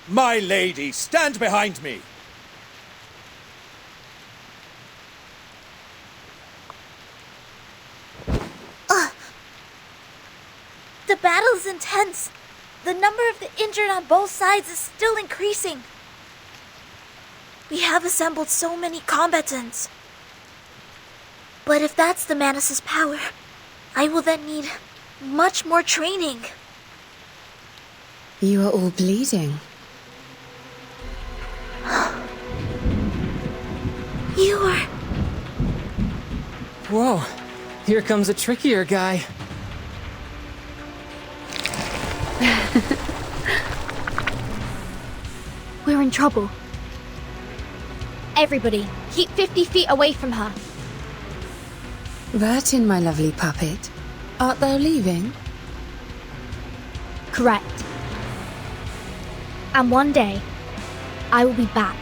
My lady, stand behind me! The battle is intense. The number of the injured on both sides is still increasing. We have assembled so many combatants. But if that's the Manus' power, I will then need much more training. You are all bleeding. You are... Whoa, here comes a trickier guy. We're in trouble. Everybody, keep 50 feet away from her. Vertin, my lovely puppet, art thou leaving? Correct. And one day, I will be back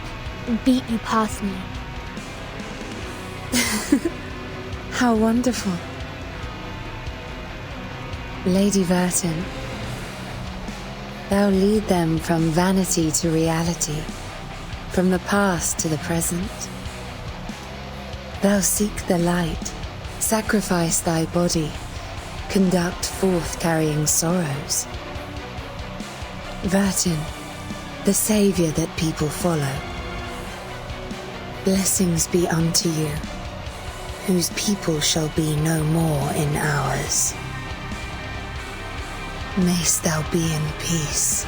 and beat you personally. How wonderful. Lady Vertin, thou lead them from vanity to reality, from the past to the present. Thou seek the light, sacrifice thy body, conduct forth carrying sorrows. Vertin, the savior that people follow. Blessings be unto you, whose people shall be no more in ours. Mayst thou be in peace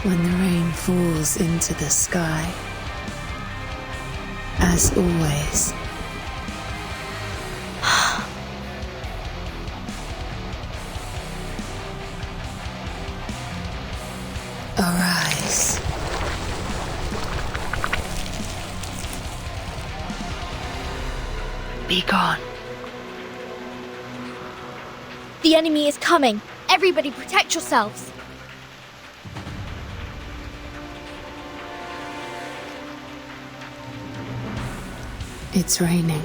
when the rain falls into the sky. As always. Arise. Be gone. The enemy is coming. Everybody protect yourselves. It's raining.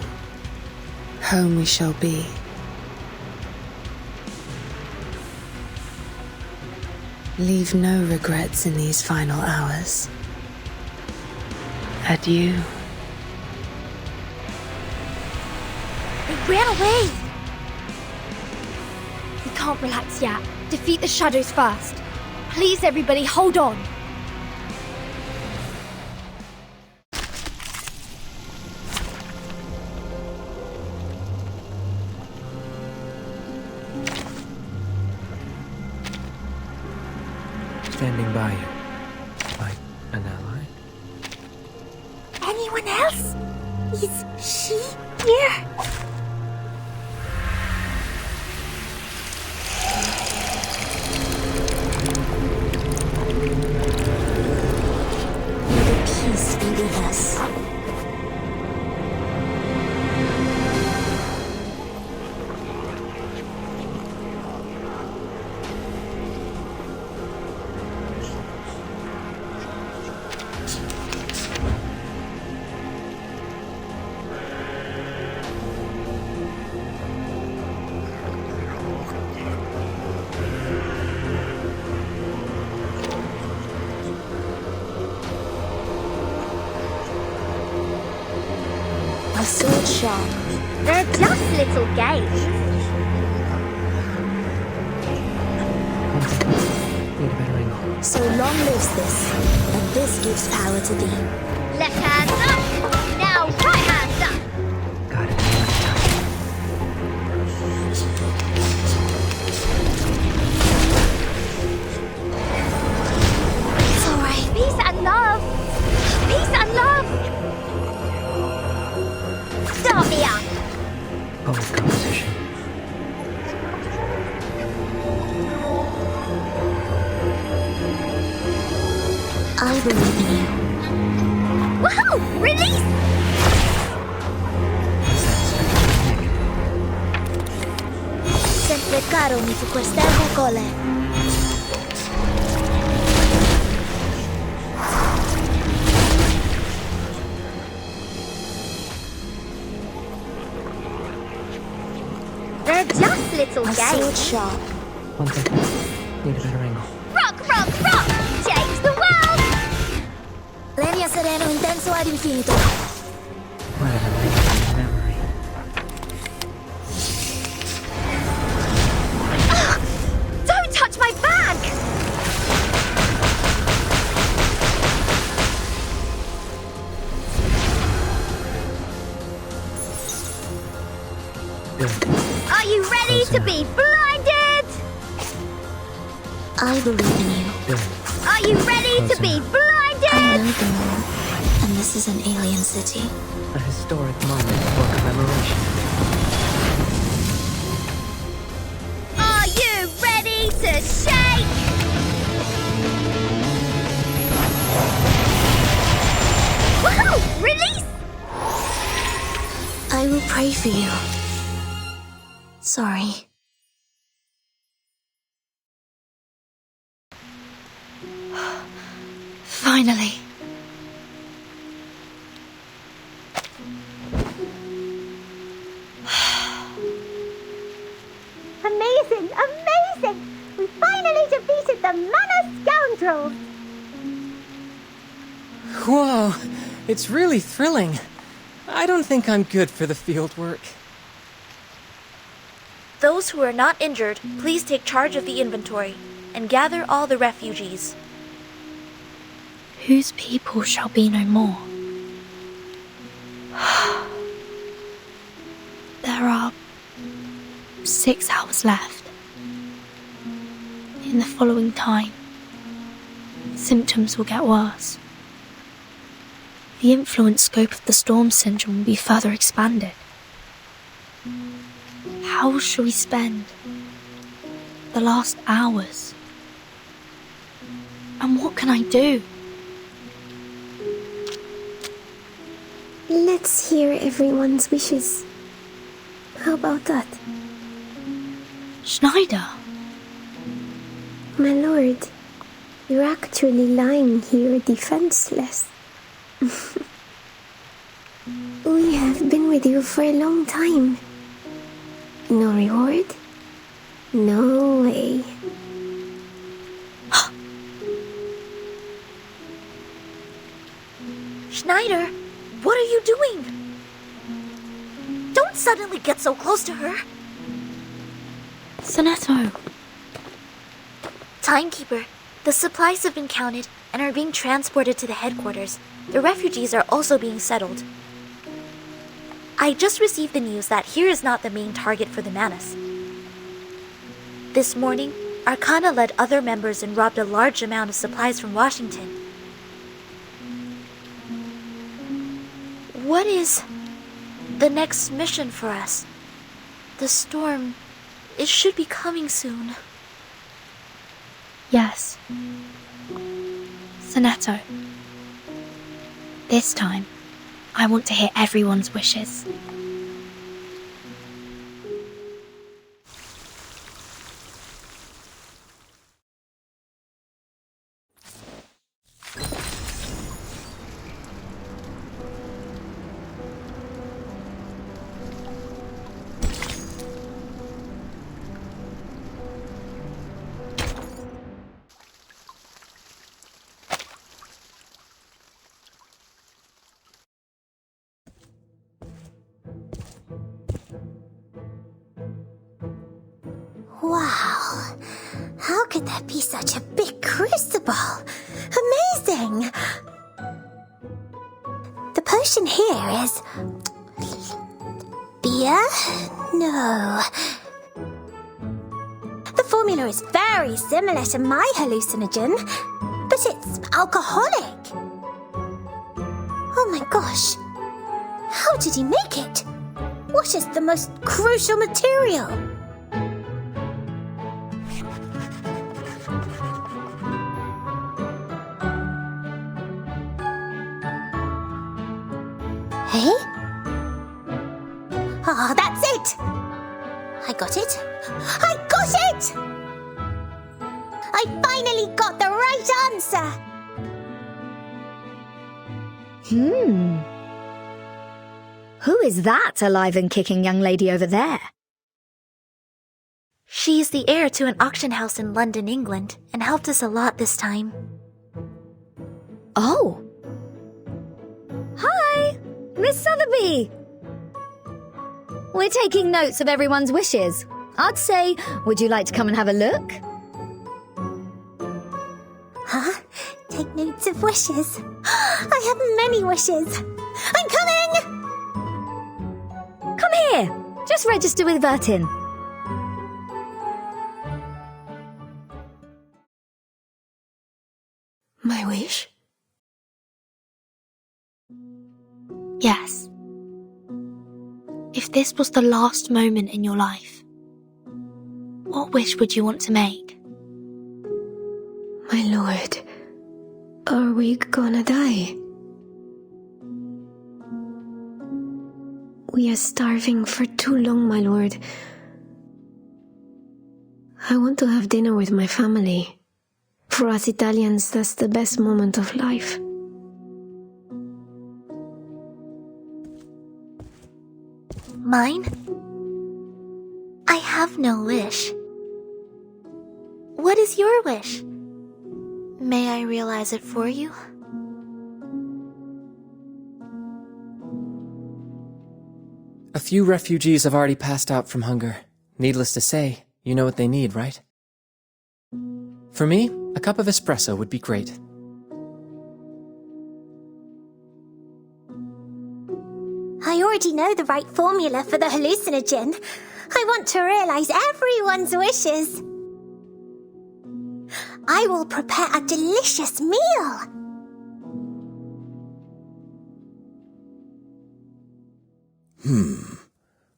Home we shall be. Leave no regrets in these final hours. Adieu. They ran away. We can't relax yet. Defeat the shadows first. Please, everybody, hold on. Standing by you. Like an ally? Anyone else? Is she here? May the peace be with us. A sword sharp. They're just little games. Need a better angle. So long lives this, and this gives power to thee. Left hand up! Now right hand up! Got it. It's alright. Peace and love! Peace and love! Start me up! Always composition. I believe in you. Woohoo! Release! Sempre caro mi fu quest'ergo cole. They're just little games. A sword sharp. One second. Need a better angle. Rock, rock, rock! penso ad infinito. What an amazing memory. Don't touch my bag! Are you ready to be blinded? I believe in you. Are you ready to be blinded? I know the moon, and this is an alien city. A historic moment for commemoration. Are you ready to shake? Woohoo! Release! I will pray for you. Sorry. Finally. Amazing! Amazing! We finally defeated the Manus scoundrels! Whoa, it's really thrilling. I don't think I'm good for the field work. Those who are not injured, please take charge of the inventory and gather all the refugees. Whose people shall be no more? There are 6 hours left. In the following time, symptoms will get worse. The influence scope of the storm syndrome will be further expanded. How shall we spend the last hours? And what can I do? Let's hear everyone's wishes. How about that? Schneider? My lord, you're actually lying here defenseless. We have been with you for a long time. No reward? No way. Schneider, what are you doing? Don't suddenly get so close to her. Sonetto. Timekeeper, the supplies have been counted and are being transported to the headquarters. The refugees are also being settled. I just received the news that here is not the main target for the Manus. This morning, Arcana led other members and robbed a large amount of supplies from Washington. What is the next mission for us? The storm, it should be coming soon. Yes. Sonetto. This time, I want to hear everyone's wishes. Wow! How could there be such a big crucible? Amazing! The potion here is... beer? No. The formula is very similar to my hallucinogen, but it's alcoholic. Oh my gosh. How did he make it? What is the most crucial material? Hey? Ah, that's it! I got it! I got it! I finally got the right answer! Who is that alive and kicking young lady over there? She is the heir to an auction house in London, England, and helped us a lot this time. Oh. Hi! Miss Sotheby! We're taking notes of everyone's wishes. I'd say, would you like to come and have a look? Huh? Take notes of wishes. I have many wishes. I'm coming! Come here! Just register with Vertin. My wish? Yes. If this was the last moment in your life, what wish would you want to make? My lord, are we gonna die? We are starving for too long, my lord. I want to have dinner with my family. For us Italians, that's the best moment of life. Mine? I have no wish. What is your wish? May I realize it for you? A few refugees have already passed out from hunger. Needless to say, you know what they need, right? For me, a cup of espresso would be great. I already know the right formula for the hallucinogen. I want to realize everyone's wishes. I will prepare a delicious meal.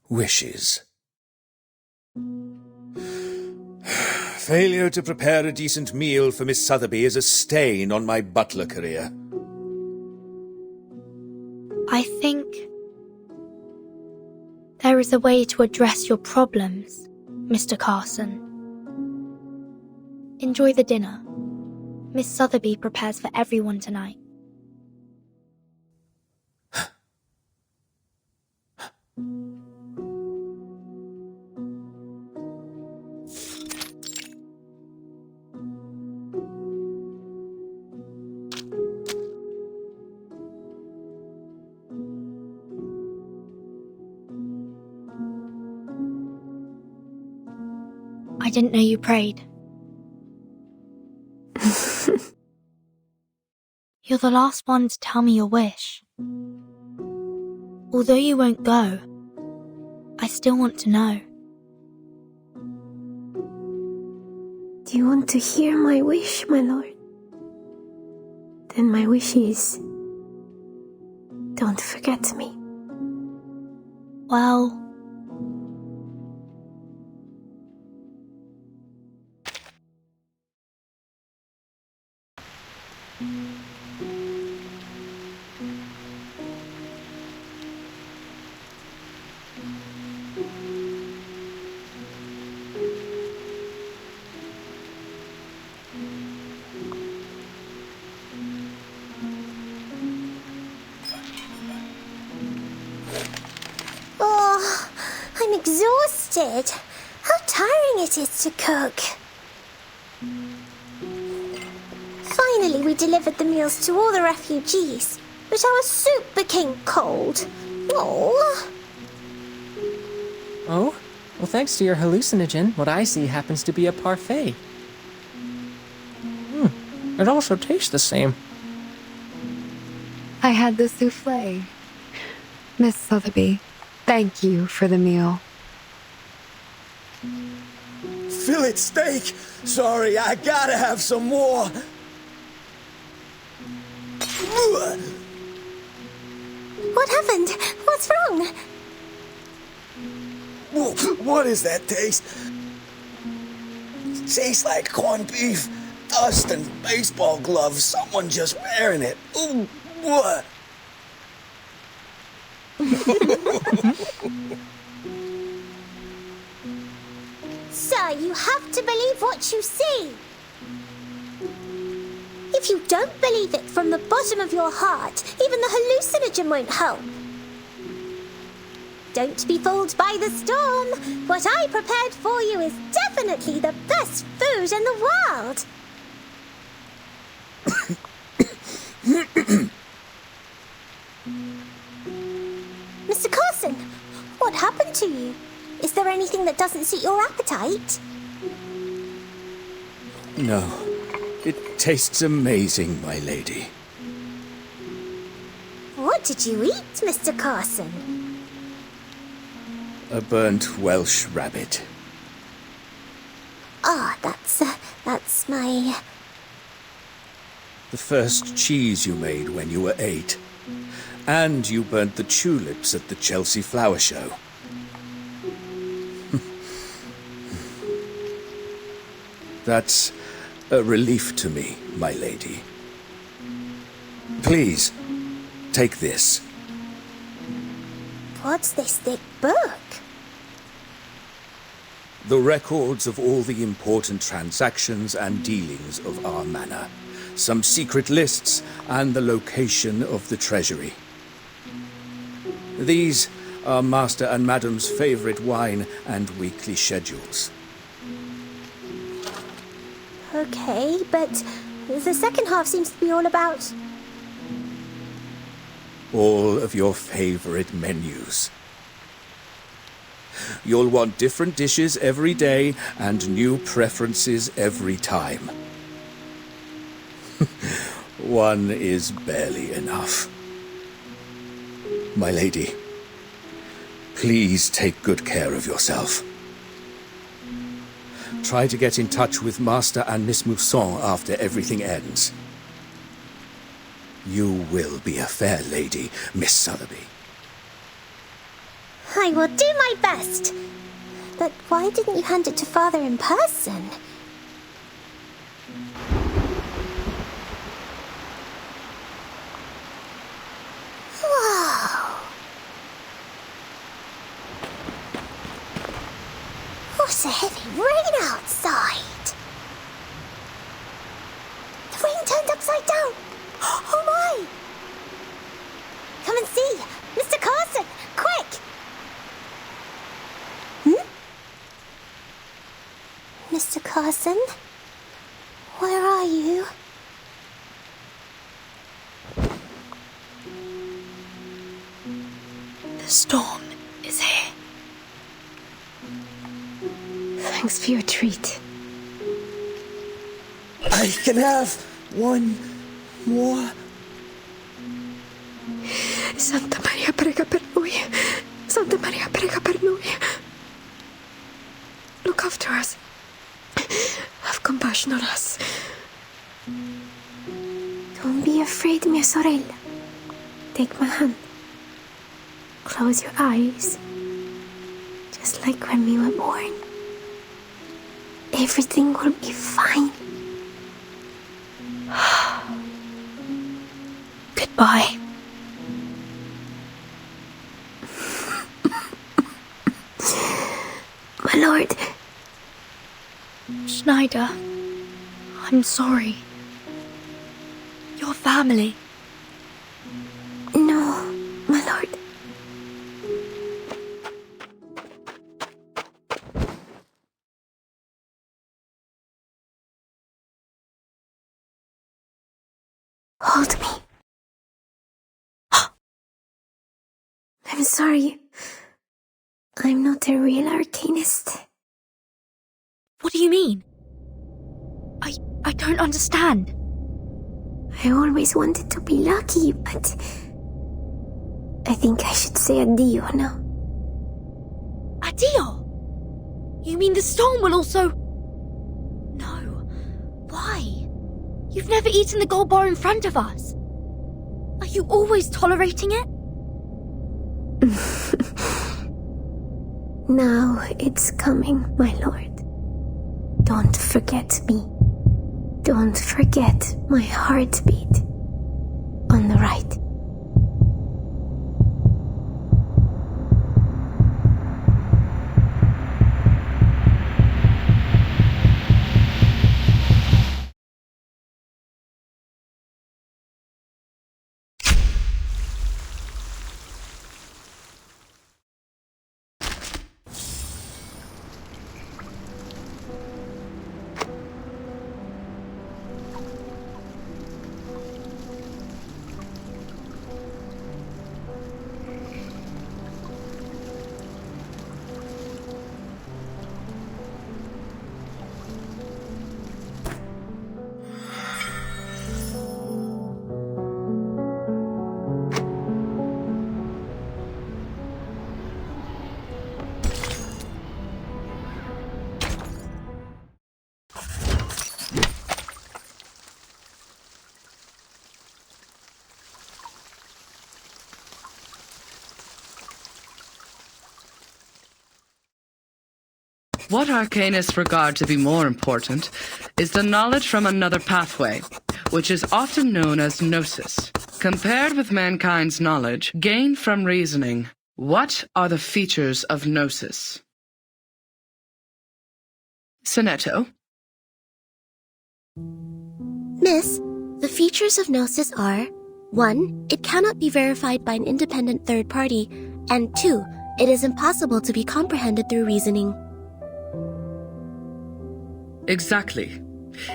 Wishes. Failure to prepare a decent meal for Miss Sotheby is a stain on my butler career. I think there is a way to address your problems, Mr. Carson. Enjoy the dinner. Miss Sotheby prepares for everyone tonight. I didn't know you prayed. You're the last one to tell me your wish. Although you won't go, I still want to know. Do you want to hear my wish, my lord? Then my wish is, don't forget me. Well, Oh, I'm exhausted. How tiring it is to cook. Finally, we delivered the meals to all the refugees, but our soup became cold. Oh. Oh? Well, thanks to your hallucinogen, what I see happens to be a parfait. It also tastes the same. I had the souffle. Miss Sotheby, thank you for the meal. Fillet steak! Sorry, I gotta have some more. What happened? What's wrong? What is that taste? It tastes like corned beef, dust, and baseball gloves. Someone just wearing it. Ooh, what? Sir, you have to believe what you see. If you don't believe it from the bottom of your heart, even the hallucinogen won't help. Don't be fooled by the storm. What I prepared for you is definitely the best food in the world. happened to you? Is there anything that doesn't suit your appetite? No. It tastes amazing, my lady. What did you eat, Mr. Carson? A burnt Welsh rabbit. Ah, that's my... The first cheese you made when you were 8. And you burnt the tulips at the Chelsea Flower Show. That's a relief to me, my lady. Please, take this. What's this thick book? The records of all the important transactions and dealings of our manor. Some secret lists and the location of the treasury. These are Master and Madam's favorite wine and weekly schedules. Okay, but the second half seems to be all about... All of your favorite menus. You'll want different dishes every day and new preferences every time. One is barely enough. My lady, please take good care of yourself. Try to get in touch with Master and Miss Mousson after everything ends. You will be a fair lady, Miss Sotheby. I will do my best. But why didn't you hand it to Father in person? Whoa! What a heavy rain outside! The rain turned upside down! Oh my! Come and see! Mr. Carson! Quick! Mr. Carson? Where are you? The storm is here. Thanks for your treat. I can have one more. Santa Maria, prega per noi. Santa Maria, prega per noi. Look after us. Have compassion on us. Don't be afraid, mia sorella. Take my hand. Close your eyes. Just like when we were born. Everything will be fine. Goodbye. My lord. Schneider, I'm sorry. Your family. No, my lord. Hold me. I'm sorry. I'm not a real arcanist. What do you mean? I don't understand. I always wanted to be lucky, but I think I should say addio now. Addio? You mean the storm will also... No. Why? You've never eaten the gold bar in front of us. Are you always tolerating it? Now it's coming, my lord. Don't forget me. Don't forget my heartbeat. On the right. What arcanists regard to be more important is the knowledge from another pathway, which is often known as gnosis. Compared with mankind's knowledge gained from reasoning, what are the features of gnosis? Sonetto? Miss, the features of gnosis are 1. It cannot be verified by an independent third party, and 2. It is impossible to be comprehended through reasoning. Exactly.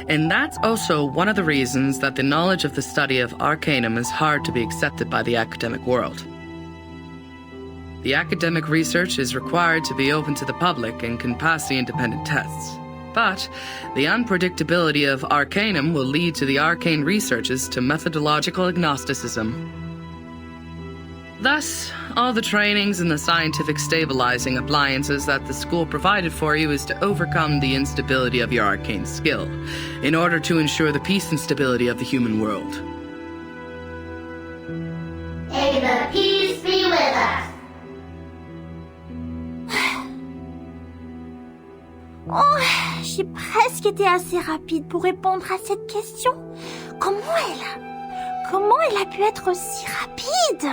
And that's also one of the reasons that the knowledge of the study of Arcanum is hard to be accepted by the academic world. The academic research is required to be open to the public and can pass the independent tests. But the unpredictability of Arcanum will lead to the arcane researches to methodological agnosticism. Thus, all the trainings and the scientific stabilizing appliances that the school provided for you is to overcome the instability of your arcane skill, in order to ensure the peace and stability of the human world. May the peace be with us. Oh, j'ai presque été assez rapide pour répondre à cette question. Comment elle a pu être aussi rapide?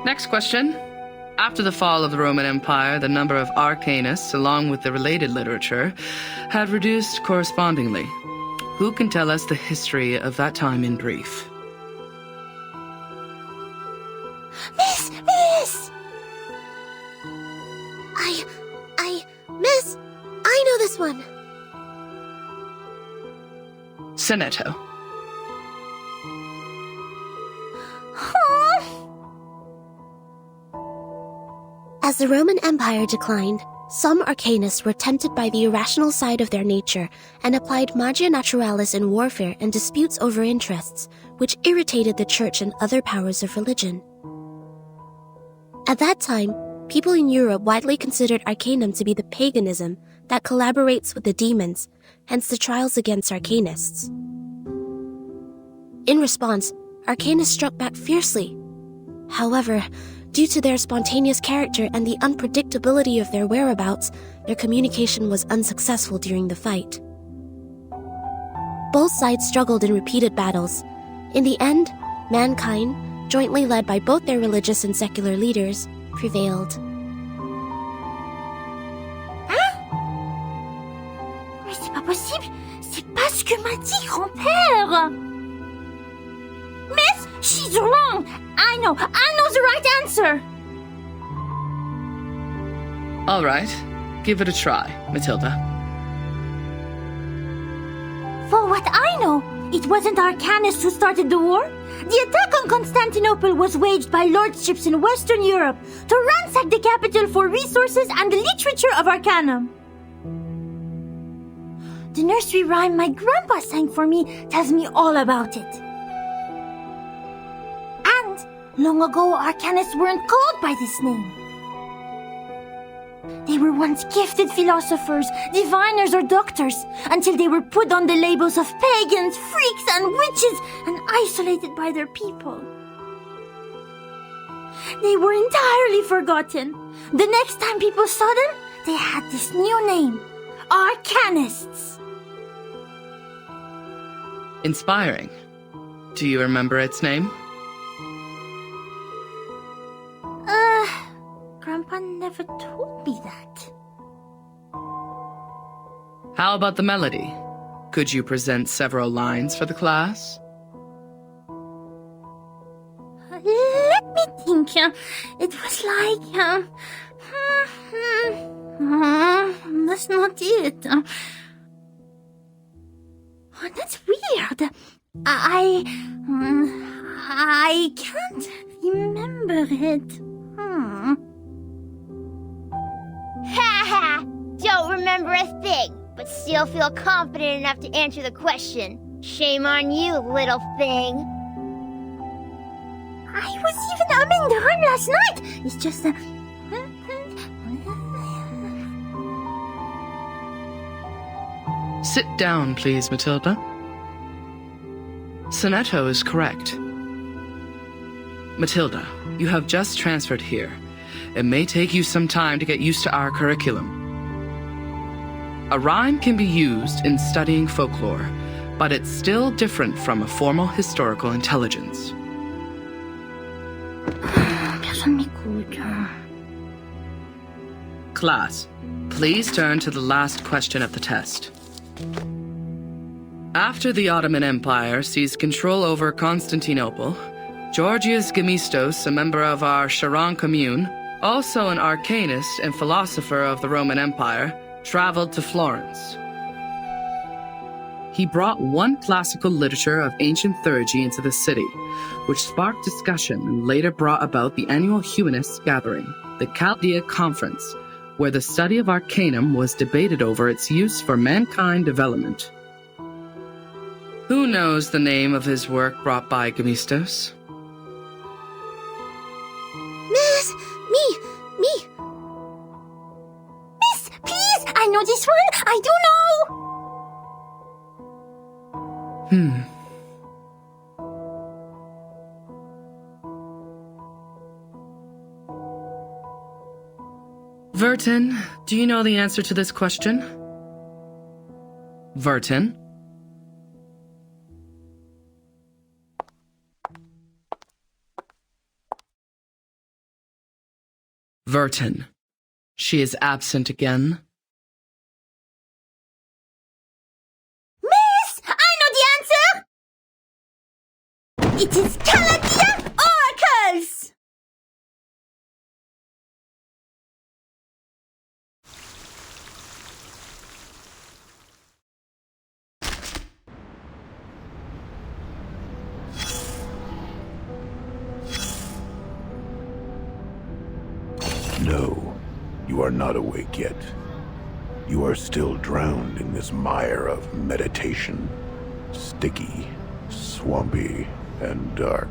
Next question. After the fall of the Roman Empire, the number of arcanists, along with the related literature, had reduced correspondingly. Who can tell us the history of that time in brief? Miss! Miss, I know this one. Sonetto. As the Roman Empire declined, some arcanists were tempted by the irrational side of their nature and applied magia naturalis in warfare and disputes over interests, which irritated the church and other powers of religion. At that time, people in Europe widely considered Arcanum to be the paganism that collaborates with the demons, hence the trials against arcanists. In response, arcanists struck back fiercely. However, due to their spontaneous character and the unpredictability of their whereabouts, their communication was unsuccessful during the fight. Both sides struggled in repeated battles. In the end, mankind, jointly led by both their religious and secular leaders, prevailed. Mais c'est pas possible! C'est pas ce que m'a dit grand-père! Miss, she's wrong! I know the right answer! All right. Give it a try, Matilda. For what I know, it wasn't Arcanists who started the war. The attack on Constantinople was waged by lordships in Western Europe to ransack the capital for resources and the literature of Arcanum. The nursery rhyme my grandpa sang for me tells me all about it. And long ago, Arcanists weren't called by this name. They were once gifted philosophers, diviners, or doctors, until they were put on the labels of pagans, freaks, and witches, and isolated by their people. They were entirely forgotten. The next time people saw them, they had this new name, Arcanists. Inspiring. Do you remember its name? Grandpa never told me that. How about the melody? Could you present several lines for the class? Let me think. It was like... that's not it. That's weird. I can't remember it. Ha! Don't remember a thing, but still feel confident enough to answer the question. Shame on you, little thing. I was even umming the rhyme last night. It's just Sit down, please, Matilda. Sonetto is correct. Matilda, you have just transferred here. it may take you some time to get used to our curriculum. A rhyme can be used in studying folklore, but it's still different from a formal historical intelligence. Class, please turn to the last question of the test. After the Ottoman Empire seized control over Constantinople, Georgius Gemistos, a member of our Charon commune, also an arcanist and philosopher of the Roman Empire, traveled to Florence. He brought one classical literature of ancient theurgy into the city, which sparked discussion and later brought about the annual humanists' gathering, the Chaldea Conference, where the study of Arcanum was debated over its use for mankind development. Who knows the name of his work brought by Gemistos? Miss, me. Miss, please, I know this one, I do know. Vertin, do you know the answer to this question? Vertin? Vertin. She is absent again. Miss, I know the answer. It is Chaldea oracles. No, you are not awake yet. You are still drowned in this mire of meditation. Sticky, swampy, and dark.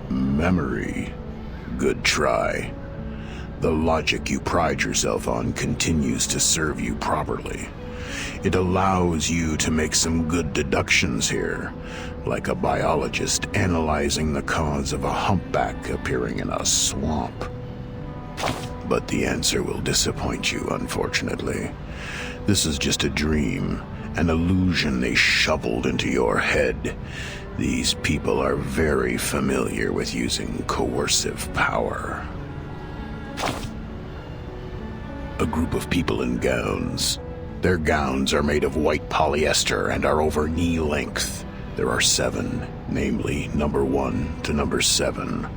Memory. Good try. The logic you pride yourself on continues to serve you properly. It allows you to make some good deductions here, like a biologist analyzing the cause of a humpback appearing in a swamp. But the answer will disappoint you, unfortunately. This is just a dream, an illusion they shoveled into your head. These people are very familiar with using coercive power. A group of people in gowns. Their gowns are made of white polyester and are over knee length. There are 7, namely number 1 to number 7.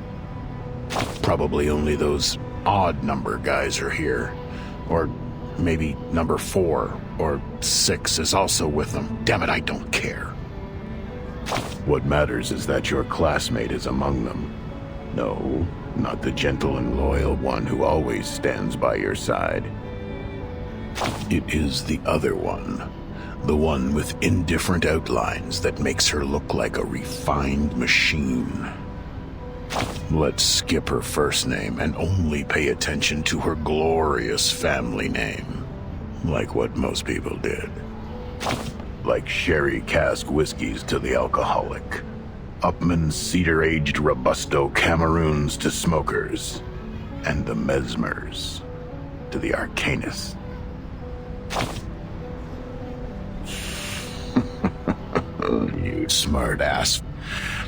Probably only those odd number guys are here. Or maybe number 4 or 6 is also with them. Damn it, I don't care. What matters is that your classmate is among them. No, not the gentle and loyal one who always stands by your side. It is the other one. The one with indifferent outlines that makes her look like a refined machine. Let's skip her first name and only pay attention to her glorious family name. Like what most people did. Like sherry cask whiskeys to the alcoholic. Upman's cedar-aged Robusto Cameroons to smokers. And the Mesmers to the Arcanists. You smart ass.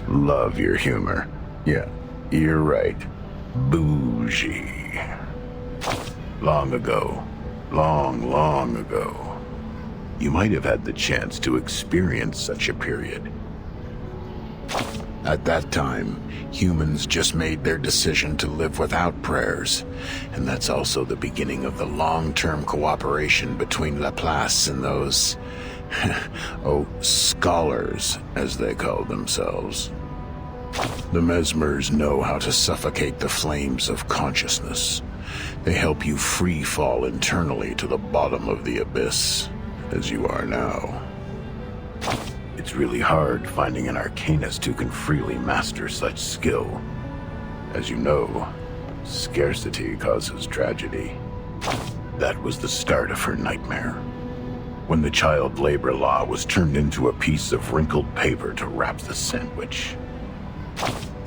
Love your humor. Yeah, you're right. Bougie. Long ago. Long ago. You might have had the chance to experience such a period. At that time, humans just made their decision to live without prayers, and that's also the beginning of the long-term cooperation between Laplace and those, scholars, as they call themselves. The Mesmers know how to suffocate the flames of consciousness. They help you free fall internally to the bottom of the abyss, as you are now. It's really hard finding an arcanist who can freely master such skill. As you know, scarcity causes tragedy. That was the start of her nightmare. When the child labor law was turned into a piece of wrinkled paper to wrap the sandwich.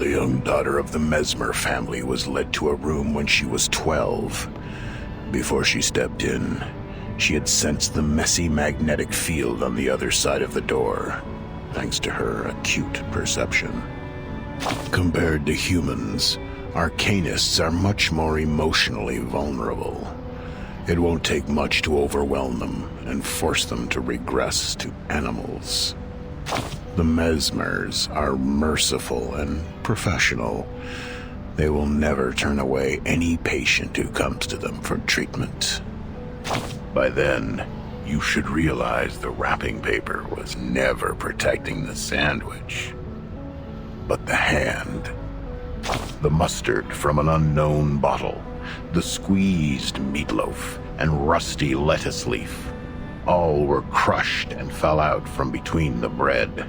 The young daughter of the Mesmer family was led to a room when she was 12. Before she stepped in, she had sensed the messy magnetic field on the other side of the door, thanks to her acute perception. Compared to humans, Arcanists are much more emotionally vulnerable. It won't take much to overwhelm them and force them to regress to animals. The Mesmers are merciful and professional. They will never turn away any patient who comes to them for treatment. By then, you should realize the wrapping paper was never protecting the sandwich, but the hand. The mustard from an unknown bottle, the squeezed meatloaf, and rusty lettuce leaf. All were crushed and fell out from between the bread.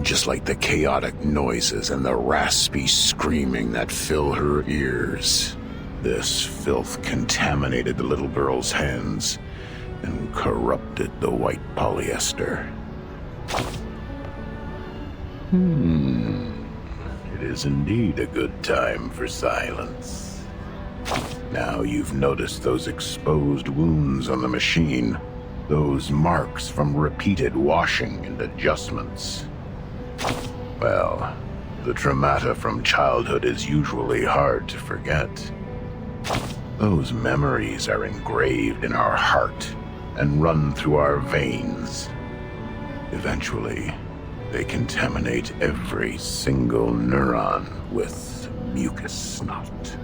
Just like the chaotic noises and the raspy screaming that fill her ears. This filth contaminated the little girl's hands and corrupted the white polyester. It is indeed a good time for silence. Now you've noticed those exposed wounds on the machine, those marks from repeated washing and adjustments. Well, the traumata from childhood is usually hard to forget. Those memories are engraved in our heart and run through our veins. Eventually, they contaminate every single neuron with mucus snot.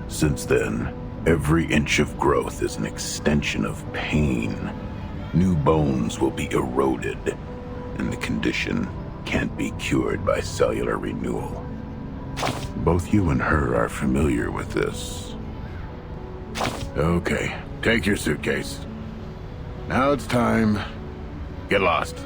Since then, every inch of growth is an extension of pain. New bones will be eroded, and the condition can't be cured by cellular renewal. Both you and her are familiar with this. Okay, take your suitcase. Now it's time. Get lost.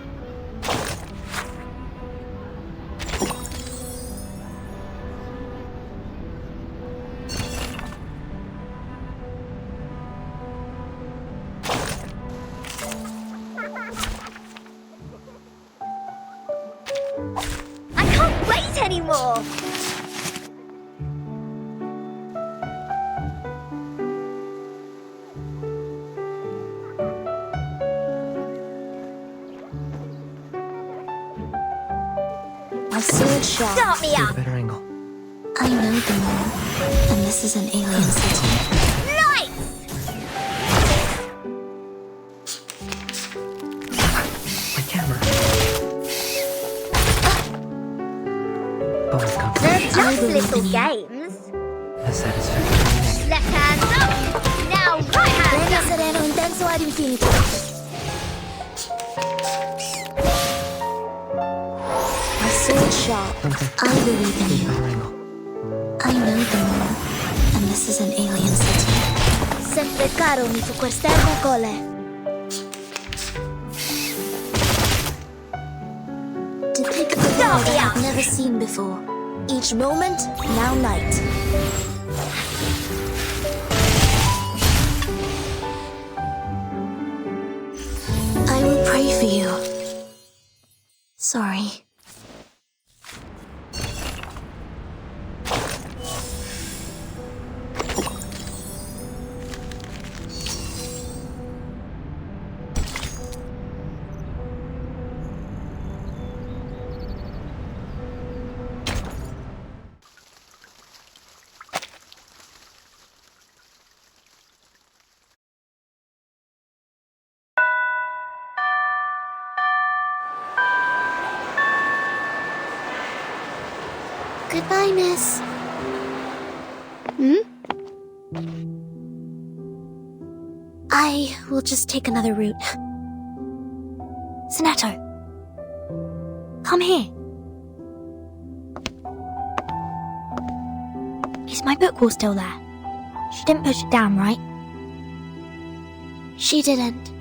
I can't wait anymore! My sword sharp. Start me up! Better angle. I know the moon, and this is an alien city. Nice! My camera. Bonus They're confirmation. just little games. A satisfactory. Left hand up, now right hand Premio up. sereno intenso ad infinito. My sword sharp. I believe in you. Better angle. I know the moon, and this is an alien city. Sempre caro mi su quest'ermo cole. Depict the world I have never seen before. Each moment, now night. I will pray for you. Sorry. Goodbye, miss. I will just take another route. Sonetto, come here. Is my book wall still there? She didn't push it down, right? She didn't.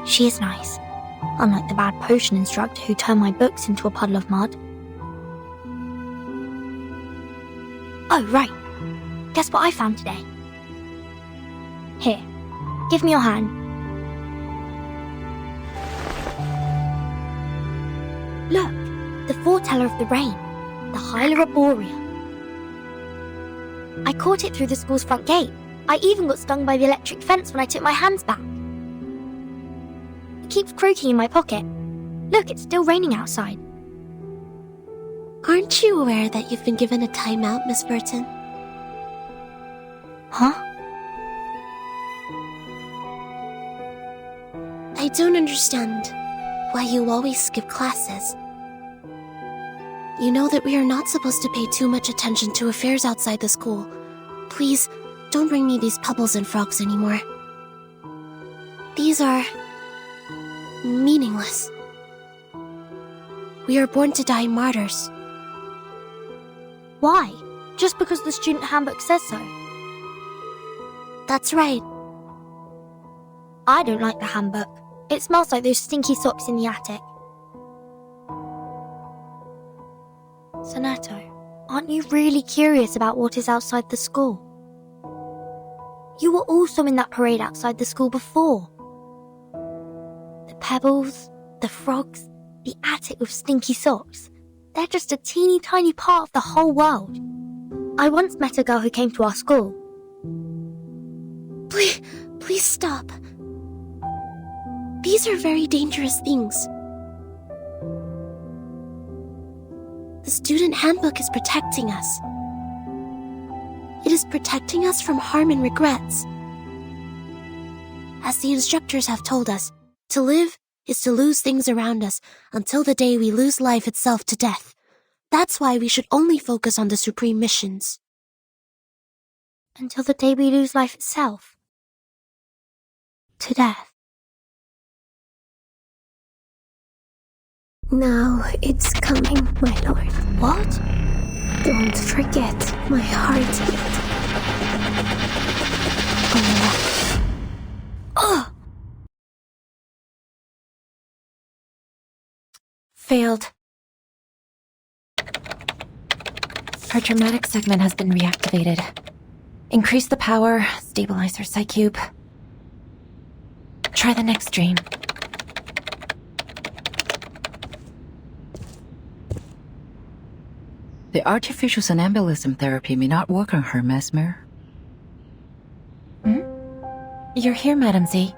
She is nice. Unlike the bad potion instructor who turned my books into a puddle of mud. Oh, right. Guess what I found today? Here, give me your hand. Look, the foreteller of the rain, the Hyla Arborea. I caught it through the school's front gate. I even got stung by the electric fence when I took my hands back. It keeps croaking in my pocket. Look, it's still raining outside. Aren't you aware that you've been given a timeout, Miss Vertin? Huh? I don't understand why you always skip classes. You know that we are not supposed to pay too much attention to affairs outside the school. Please, don't bring me these pebbles and frogs anymore. These are meaningless. We are born to die martyrs. Why? Just because the student handbook says so? That's right. I don't like the handbook. It smells like those stinky socks in the attic. Sonato, aren't you really curious about what is outside the school? You were also in that parade outside the school before. The pebbles, the frogs, the attic with stinky socks. They're just a teeny tiny part of the whole world. I once met a girl who came to our school. Please stop. These are very dangerous things. The student handbook is protecting us. It is protecting us from harm and regrets. As the instructors have told us, to live is to lose things around us until the day we lose life itself to death. That's why we should only focus on the supreme missions. Until the day we lose life itself. To death. Now it's coming, my lord. What? Don't forget my heartbeat. Ugh! Failed. Her traumatic segment has been reactivated. Increase the power, stabilize her psych cube. Try the next drain. The artificial somnambulism therapy may not work on her, Mesmer. You're here, Madam Z.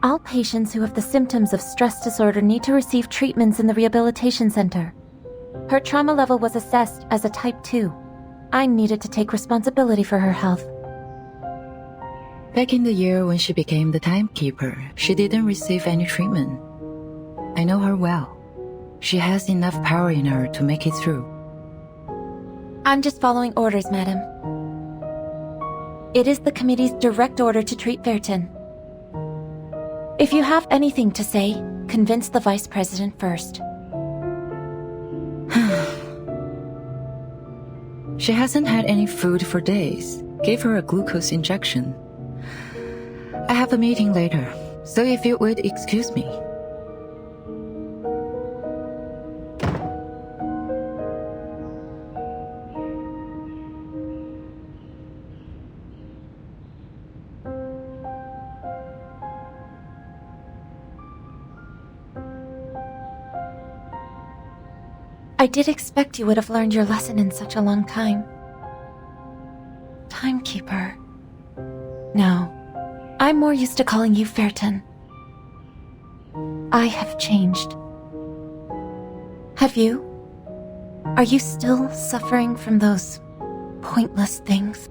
All patients who have the symptoms of stress disorder need to receive treatments in the rehabilitation center. Her trauma level was assessed as a type 2. I needed to take responsibility for her health. Back in the year when she became the timekeeper, she didn't receive any treatment. I know her well. She has enough power in her to make it through. I'm just following orders, madam. It is the committee's direct order to treat Vertin. If you have anything to say, convince the vice president first. She hasn't had any food for days. Gave her a glucose injection. I have a meeting later, so if you would excuse me. I did expect you would have learned your lesson in such a long time. Timekeeper. No, I'm more used to calling you Vertin. I have changed. Have you? Are you still suffering from those pointless things?